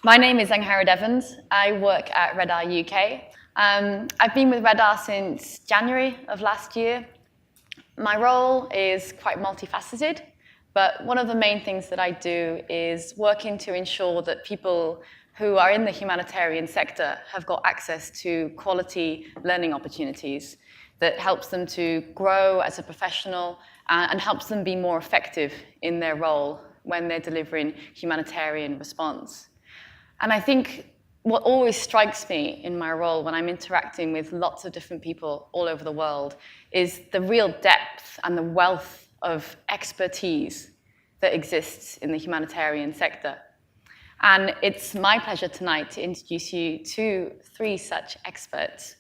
My name is Angharad Evans. I work at RedR UK. I've been with RedR since January of last year. My role is quite multifaceted, but one of the main things that I do is working to ensure that people who are in the humanitarian sector have got access to quality learning opportunities that helps them to grow as a professional and helps them be more effective in their role when they're delivering humanitarian response. And I think what always strikes me in my role when I'm interacting with lots of different people all over the world is the real depth and the wealth of expertise that exists in the humanitarian sector. And it's my pleasure tonight to introduce you to three such experts.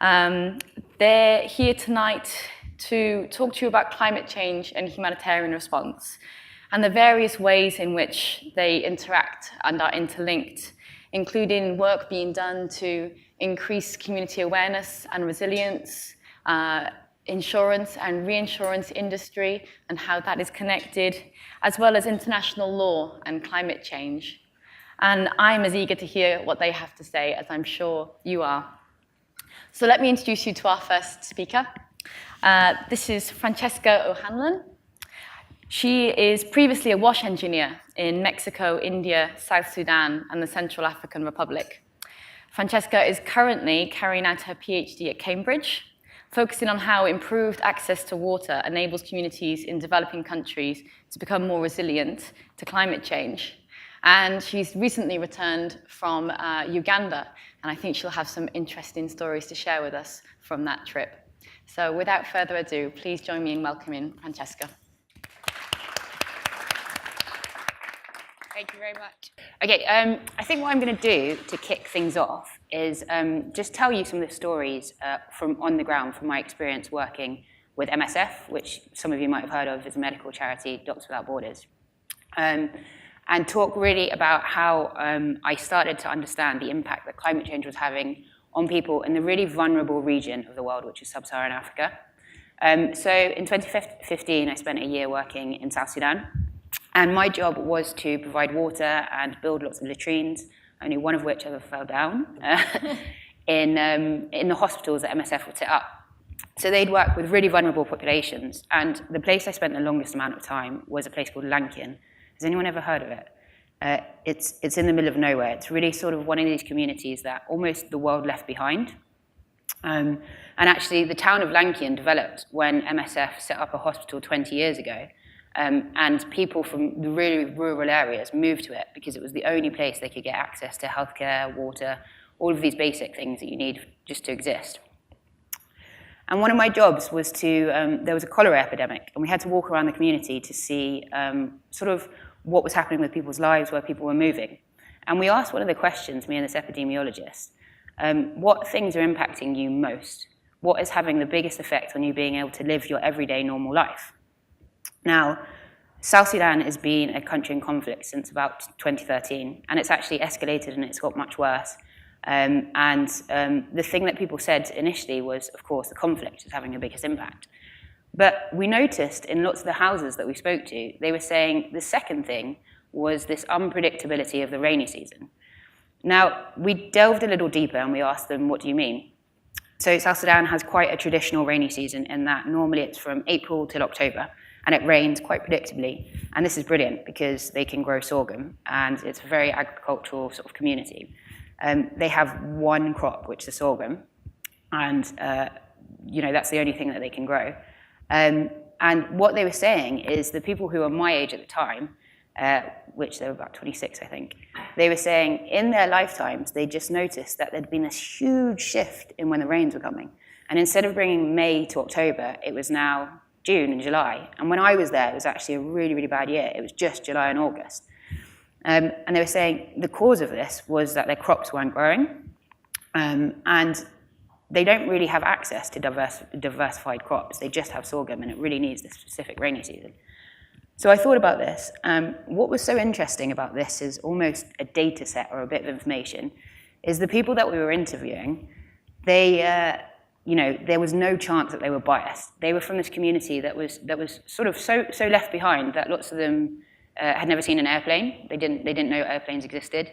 They're here tonight to talk to you about climate change and humanitarian response and the various ways in which they interact and are interlinked, including work being done to increase community awareness and resilience, insurance and reinsurance industry and how that is connected, as well as international law and climate change. And I'm as eager to hear what they have to say as I'm sure you are. So let me introduce you to our first speaker. This is Francesca O'Hanlon. She is previously a wash engineer in Mexico, India, South Sudan, and the Central African Republic. Francesca is currently carrying out her PhD at Cambridge, focusing on how improved access to water enables communities in developing countries to become more resilient to climate change. And she's recently returned from Uganda, and I think she'll have some interesting stories to share with us from that trip. So without further ado, please join me in welcoming Francesca. Thank you very much. Okay, I think what I'm going to do to kick things off is just tell you some of the stories from on the ground from my experience working with MSF, which some of you might have heard of as a medical charity, Doctors Without Borders, and talk really about how I started to understand the impact that climate change was having on people in the really vulnerable region of the world, which is sub-Saharan Africa. So in 2015, I spent a year working in South Sudan. And my job was to provide water and build lots of latrines, only one of which ever fell down, in the hospitals that MSF would set up. So they'd work with really vulnerable populations. And the place I spent the longest amount of time was a place called Lankian. Has anyone ever heard of it? It's in the middle of nowhere. It's really sort of one of these communities that almost the world left behind. And actually, the town of Lankian developed when MSF set up a hospital 20 years ago. And people from the really rural areas moved to it because it was the only place they could get access to healthcare, water, all of these basic things that you need just to exist. And one of my jobs was there was a cholera epidemic, and we had to walk around the community to see sort of what was happening with people's lives, where people were moving. And we asked one of the questions, me and this epidemiologist, what things are impacting you most? What is having the biggest effect on you being able to live your everyday normal life? Now, South Sudan has been a country in conflict since about 2013, and it's actually escalated and it's got much worse. The thing that people said initially was, of course, the conflict is having the biggest impact. But we noticed in lots of the houses that we spoke to, they were saying the second thing was this unpredictability of the rainy season. Now, we delved a little deeper and we asked them, what do you mean? So South Sudan has quite a traditional rainy season in that normally it's from April till October, and it rains quite predictably. And this is brilliant because they can grow sorghum, and it's a very agricultural sort of community. They have one crop, which is sorghum, and that's the only thing that they can grow. And what they were saying is the people who were my age at the time, which they were about 26, I think, they were saying in their lifetimes, they just noticed that there'd been this huge shift in when the rains were coming. And instead of bringing May to October, it was now June and July. And when I was there, it was actually a really, really bad year. It was just July and August. And they were saying the cause of this was that their crops weren't growing. And they don't really have access to diversified crops. They just have sorghum, and it really needs this specific rainy season. So I thought about this. What was so interesting about this is almost a data set or a bit of information, is the people that we were interviewing, there was no chance that they were biased. They were from this community that was sort of so left behind that lots of them had never seen an airplane. They didn't know airplanes existed.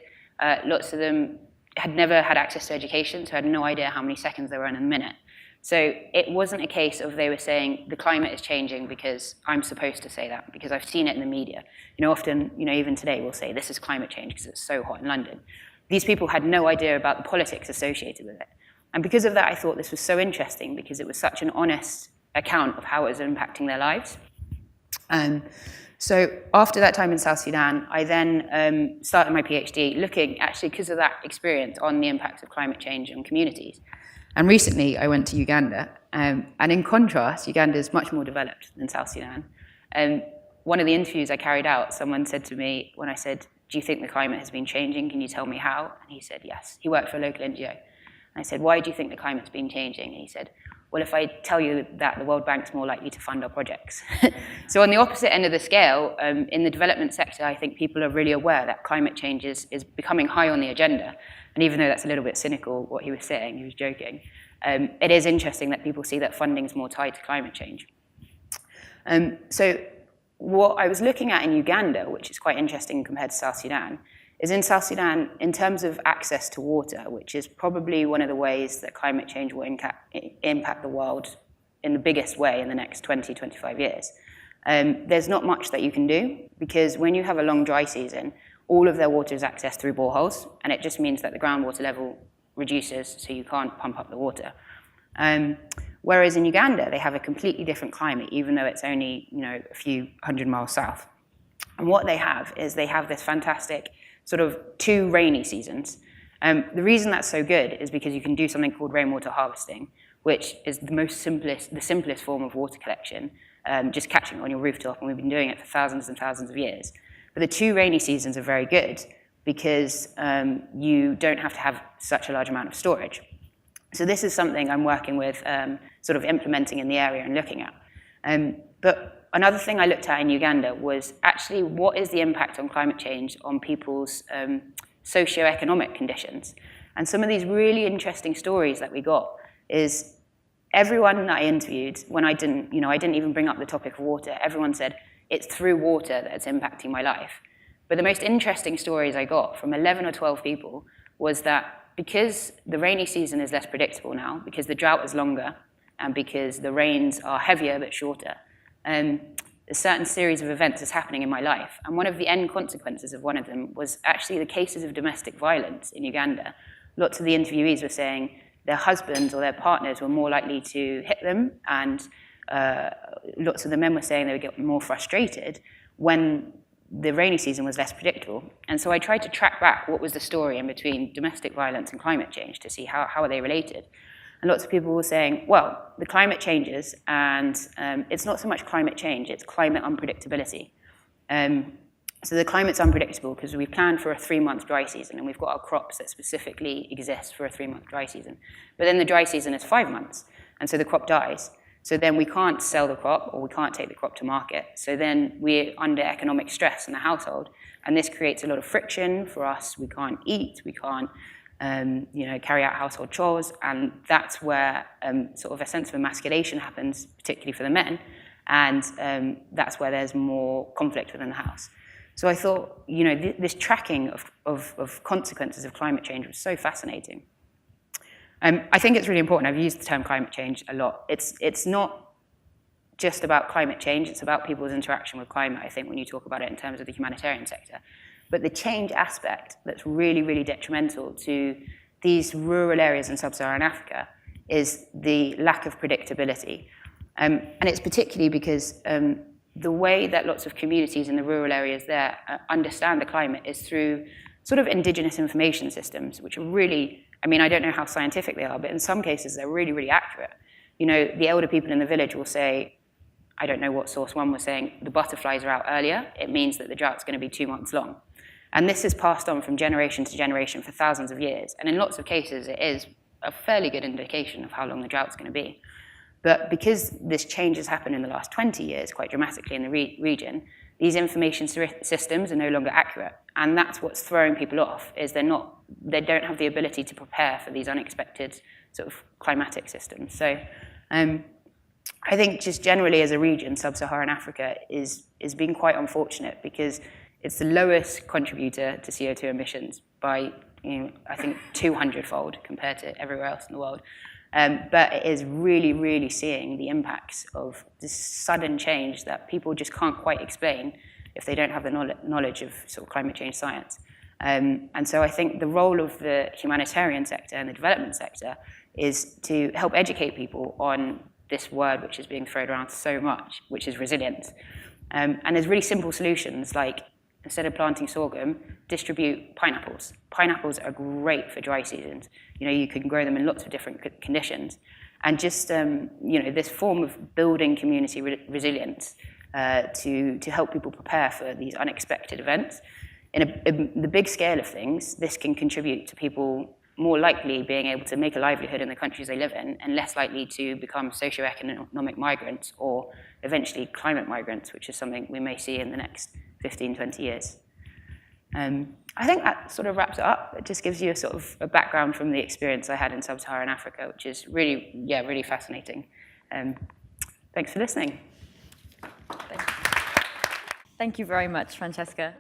lots of them had never had access to education, so had no idea how many seconds they were in a minute. So it wasn't a case of they were saying the climate is changing because I'm supposed to say that, because I've seen it in the media. Often, even today we'll say this is climate change because it's so hot in London. These people had no idea about the politics associated with it. And because of that, I thought this was so interesting because it was such an honest account of how it was impacting their lives. So after that time in South Sudan, I then started my PhD looking, actually, because of that experience, on the impacts of climate change on communities. And recently, I went to Uganda, and in contrast, Uganda is much more developed than South Sudan. One of the interviews I carried out, someone said to me, when I said, do you think the climate has been changing? Can you tell me how? And he said, yes. He worked for a local NGO. And I said, why do you think the climate's been changing? And he said, well, if I tell you that the World Bank's more likely to fund our projects. So on the opposite end of the scale, in the development sector, I think people are really aware that climate change is becoming high on the agenda. And even though that's a little bit cynical, what he was saying, he was joking, it is interesting that people see that funding is more tied to climate change. So what I was looking at in Uganda, which is quite interesting compared to South Sudan, is in South Sudan, in terms of access to water, which is probably one of the ways that climate change will impact the world in the biggest way in the next 20, 25 years. There's not much that you can do, because when you have a long dry season, all of their water is accessed through boreholes, and it just means that the groundwater level reduces, so you can't pump up the water. Whereas in Uganda, they have a completely different climate, even though it's only a few hundred miles south. And what they have is they have this fantastic sort of 2 rainy seasons. The reason that's so good is because you can do something called rainwater harvesting, which is the simplest form of water collection, just catching it on your rooftop, and we've been doing it for thousands and thousands of years. But the 2 rainy seasons are very good because you don't have to have such a large amount of storage. So this is something I'm working with, sort of implementing in the area and looking at. But another thing I looked at in Uganda was actually what is the impact on climate change on people's socio-economic conditions. And some of these really interesting stories that we got is everyone that I interviewed, when I didn't even bring up the topic of water, everyone said, it's through water that it's impacting my life. But the most interesting stories I got from 11 or 12 people was that because the rainy season is less predictable now, because the drought is longer, and because the rains are heavier but shorter, a certain series of events is happening in my life. And one of the end consequences of one of them was actually the cases of domestic violence in Uganda. Lots of the interviewees were saying their husbands or their partners were more likely to hit them, and lots of the men were saying they would get more frustrated when the rainy season was less predictable. And so I tried to track back what was the story in between domestic violence and climate change to see how are they related. And lots of people were saying, well, the climate changes, and it's not so much climate change, it's climate unpredictability. So the climate's unpredictable because we've planned for a 3-month dry season, and we've got our crops that specifically exist for a 3-month dry season. But then the dry season is 5 months, and so the crop dies. So then we can't sell the crop, or we can't take the crop to market. So then we're under economic stress in the household, and this creates a lot of friction for us. We can't eat, we can't carry out household chores, and that's where sort of a sense of emasculation happens, particularly for the men, and that's where there's more conflict within the house. So I thought, this tracking of consequences of climate change was so fascinating. I think it's really important. I've used the term climate change a lot. It's not just about climate change, it's about people's interaction with climate, I think, when you talk about it in terms of the humanitarian sector. But the change aspect that's really, really detrimental to these rural areas in sub-Saharan Africa is the lack of predictability. And it's particularly because the way that lots of communities in the rural areas there understand the climate is through sort of indigenous information systems, which are really, I don't know how scientific they are, but in some cases they're really, really accurate. The elder people in the village will say, I don't know what source one was saying, the butterflies are out earlier, it means that the drought's going to be 2 months long. And this is passed on from generation to generation for thousands of years. And in lots of cases, it is a fairly good indication of how long the drought's going to be. But because this change has happened in the last 20 years, quite dramatically in the region, these information systems are no longer accurate. And that's what's throwing people off, is they don't have the ability to prepare for these unexpected sort of climatic systems. So I think just generally as a region, sub-Saharan Africa is being quite unfortunate because it's the lowest contributor to CO2 emissions by, I think 200-fold compared to everywhere else in the world. But it is really, really seeing the impacts of this sudden change that people just can't quite explain if they don't have the knowledge of sort of climate change science. And so I think the role of the humanitarian sector and the development sector is to help educate people on this word which is being thrown around so much, which is resilience. And there's really simple solutions, like instead of planting sorghum, distribute pineapples. Pineapples are great for dry seasons. You can grow them in lots of different conditions. And just, this form of building community resilience to help people prepare for these unexpected events. In the big scale of things, this can contribute to people more likely being able to make a livelihood in the countries they live in and less likely to become socio-economic migrants or eventually climate migrants, which is something we may see in the next 15, 20 years. I think that sort of wraps it up. It just gives you a sort of a background from the experience I had in sub-Saharan Africa, which is really, really fascinating. Thanks for listening. Thank you very much, Francesca.